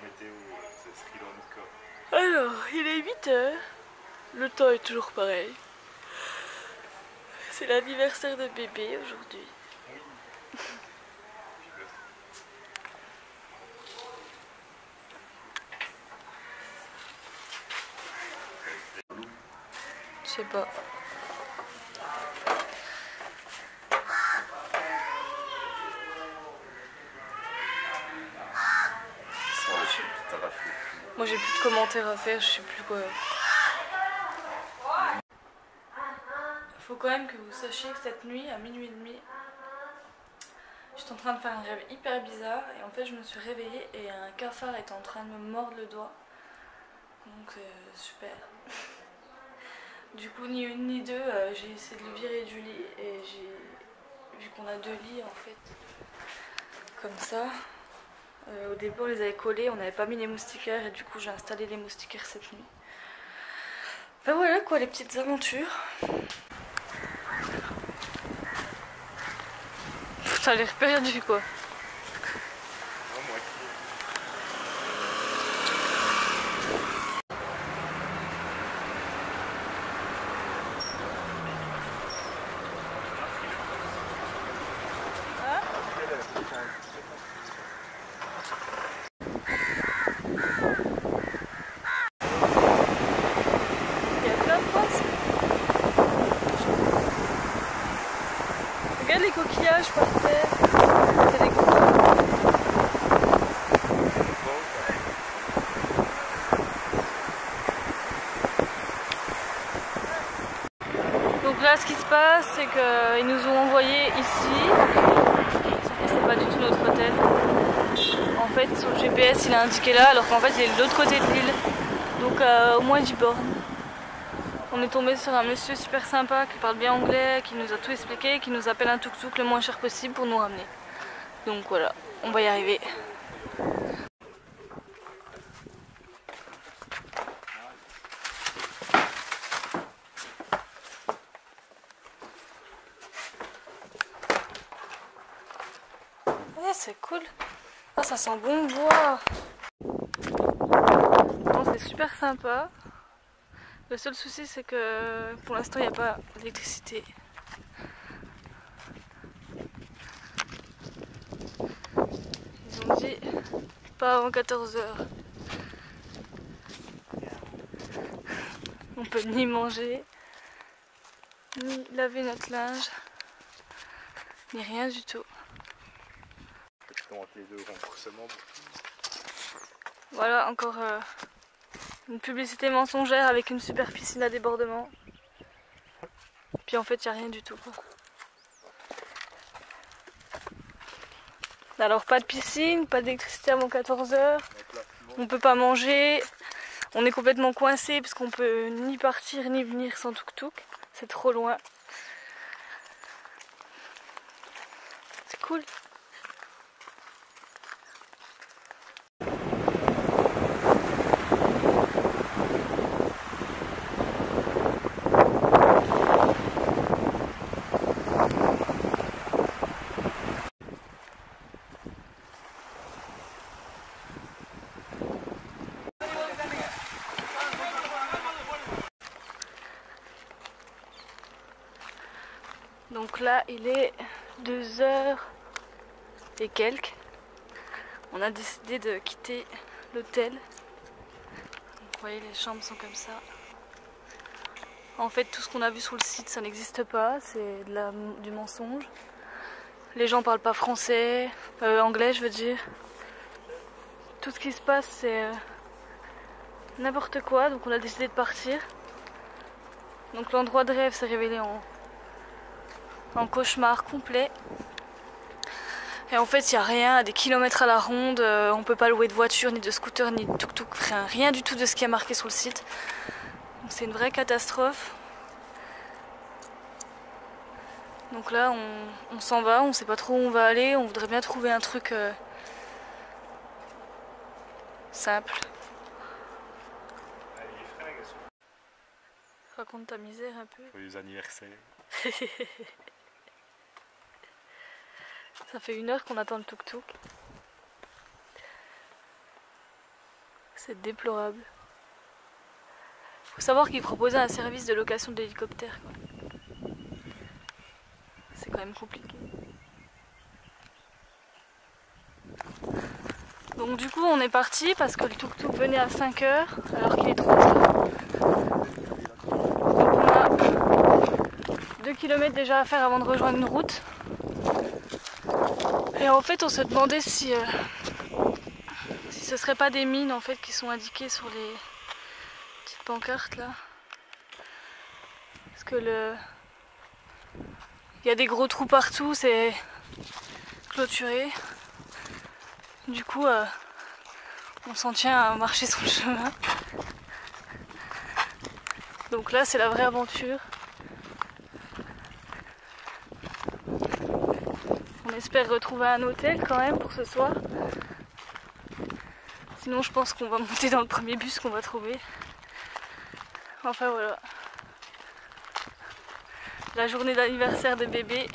météo, c'est Sri Lanka. Alors, il est 8 h. Le temps est toujours pareil. C'est l'anniversaire de bébé aujourd'hui. Je sais pas. Moi j'ai plus de commentaires à faire, je sais plus quoi. Il faut quand même que vous sachiez que cette nuit, à minuit et demi, j'étais en train de faire un rêve hyper bizarre et en fait je me suis réveillée et un cafard était en train de me mordre le doigt. Donc super. Du coup ni une ni deux, j'ai essayé de le virer du lit et j'ai vu qu'on a 2 lits en fait. Comme ça. Au début on les avait collés, on n'avait pas mis les moustiquaires et du coup j'ai installé les moustiquaires cette nuit. Enfin voilà quoi, les petites aventures. T'as l'air perdu quoi. Regarde les coquillages par terre. C'est des coquillages. Donc là ce qui se passe c'est qu'ils nous ont envoyés ici. C'est pas du tout notre hôtel. En fait sur le GPS il a indiqué là alors qu'en fait il est de l'autre côté de l'île. Donc au moins 10 bornes. On est tombé sur un monsieur super sympa qui parle bien anglais, qui nous a tout expliqué, qui nous appelle un tuk-tuk le moins cher possible pour nous ramener. Donc voilà, on va y arriver. Ouais, c'est cool. Ah, ça sent bon bois. C'est super sympa. Le seul souci c'est que pour l'instant il n'y a pas d'électricité. Ils ont dit pas avant 14 h. On peut ni manger, ni laver notre linge, ni rien du tout. Voilà encore une publicité mensongère avec une super piscine à débordement. Puis en fait il n'y a rien du tout quoi. Alors pas de piscine, pas d'électricité avant 14 h. On peut pas manger. On est complètement coincé parce qu'on peut ni partir ni venir sans tuk-tuk. C'est trop loin. C'est cool. Donc là il est 2 h et quelques. On a décidé de quitter l'hôtel. Vous voyez les chambres sont comme ça. En fait tout ce qu'on a vu sur le site ça n'existe pas, c'est du mensonge. Les gens parlent pas français, anglais je veux dire. Tout ce qui se passe c'est n'importe quoi, donc on a décidé de partir. Donc l'endroit de rêve s'est révélé en cauchemar complet. Et en fait il n'y a rien, à des kilomètres à la ronde, on peut pas louer de voiture, ni de scooter, ni de tuk-tuk, rien du tout de ce qui est marqué sur le site. Donc c'est une vraie catastrophe. Donc là on s'en va, on sait pas trop où on va aller, on voudrait bien trouver un truc simple. Raconte ta misère un peu. Joyeux anniversaire. Ça fait 1 h qu'on attend le tuk-tuk. C'est déplorable. Faut savoir qu'ils proposaient un service de location d'hélicoptère. C'est quand même compliqué. Donc du coup on est parti parce que le tuk-tuk venait à 5 h alors qu'il est 3 h. Donc on a 2 km déjà à faire avant de rejoindre une route. Et en fait on se demandait si ce serait pas des mines en fait qui sont indiquées sur les petites pancartes là. Parce que il y a des gros trous partout, c'est clôturé. Du coup, on s'en tient à marcher sur le chemin. Donc là, c'est la vraie aventure. On espère retrouver un hôtel quand même pour ce soir. Sinon, je pense qu'on va monter dans le premier bus qu'on va trouver. Enfin voilà. La journée d'anniversaire de bébé.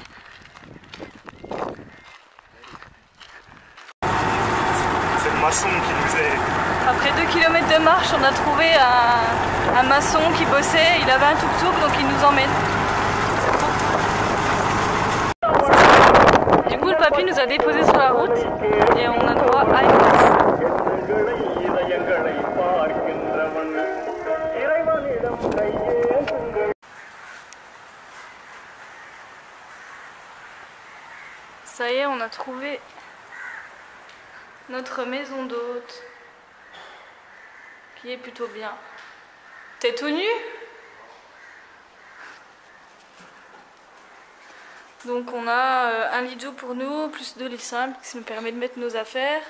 C'est le maçon qui nous est... Après 2 km de marche, on a trouvé un maçon qui bossait. Il avait un tuk-tuk, donc il nous emmène. Du coup, le papy nous a déposés sur la route et on a droit à une place. Ça y est, on a trouvé notre maison d'hôte qui est plutôt bien. T'es tout nu? Donc on a un lit doux pour nous, plus 2 lits simples qui nous permet de mettre nos affaires.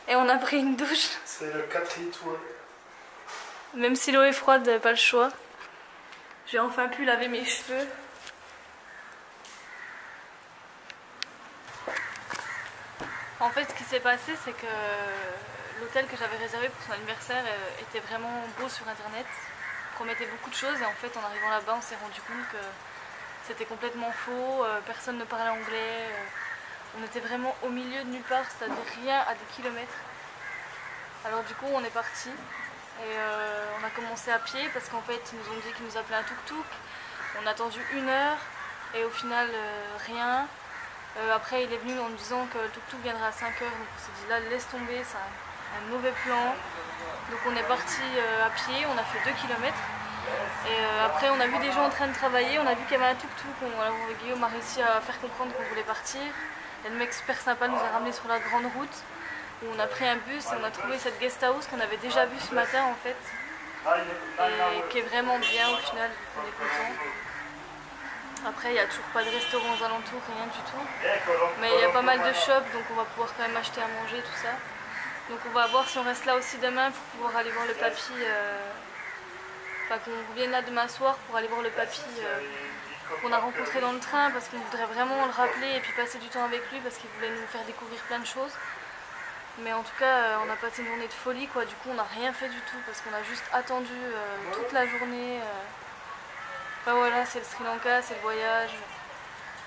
Et on a pris une douche. C'est le 4 étoiles. Même si l'eau est froide, pas le choix. J'ai enfin pu laver mes cheveux. En fait, ce qui s'est passé, c'est que l'hôtel que j'avais réservé pour son anniversaire était vraiment beau sur internet, promettait beaucoup de choses et en fait en arrivant là-bas on s'est rendu compte que c'était complètement faux, personne ne parlait anglais, on était vraiment au milieu de nulle part, c'est-à-dire rien à des kilomètres. Alors du coup on est parti et on a commencé à pied parce qu'en fait ils nous ont dit qu'ils nous appelaient un tuk-tuk, on a attendu 1 heure et au final rien. Après il est venu en nous disant que le tuk-tuk viendra à 5 h, donc on s'est dit là laisse tomber, c'est un mauvais plan. Donc on est parti à pied, on a fait 2 km. Et après on a vu des gens en train de travailler, on a vu qu'il y avait un tuk-tuk, Guillaume a réussi à faire comprendre qu'on voulait partir. Et le mec super sympa nous a ramenés sur la grande route, où on a pris un bus et on a trouvé cette guest house qu'on avait déjà vue ce matin en fait. Et qui est vraiment bien au final, on est content. Après, il n'y a toujours pas de restaurant aux alentours, rien du tout. Mais il y a pas mal de shops, donc on va pouvoir quand même acheter à manger, tout ça. Donc on va voir si on reste là aussi demain pour pouvoir aller voir le papy. Enfin, qu'on revienne là demain soir pour aller voir le papy qu'on a rencontré dans le train, parce qu'on voudrait vraiment le rappeler et puis passer du temps avec lui, parce qu'il voulait nous faire découvrir plein de choses. Mais en tout cas, on a passé une journée de folie, quoi. Du coup, on n'a rien fait du tout, parce qu'on a juste attendu toute la journée. Enfin voilà, c'est le Sri Lanka, c'est le voyage,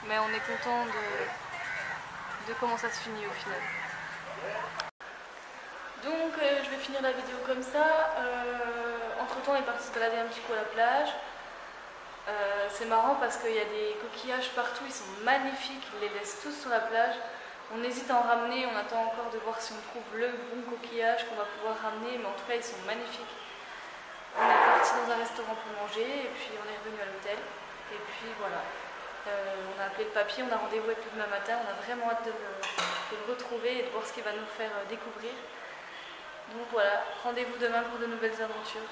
mais on est content de comment ça se finit au final. Donc je vais finir la vidéo comme ça. Entre temps on est parti se balader un petit coup à la plage. C'est marrant parce qu'il y a des coquillages partout, ils sont magnifiques, ils les laissent tous sur la plage. On hésite à en ramener, on attend encore de voir si on trouve le bon coquillage qu'on va pouvoir ramener, mais en tout cas ils sont magnifiques. On est parti dans un restaurant pour manger et puis on est revenu à l'hôtel. Et puis voilà, on a appelé le papy, on a rendez-vous avec lui demain matin. On a vraiment hâte de le retrouver et de voir ce qu'il va nous faire découvrir. Donc voilà, rendez-vous demain pour de nouvelles aventures.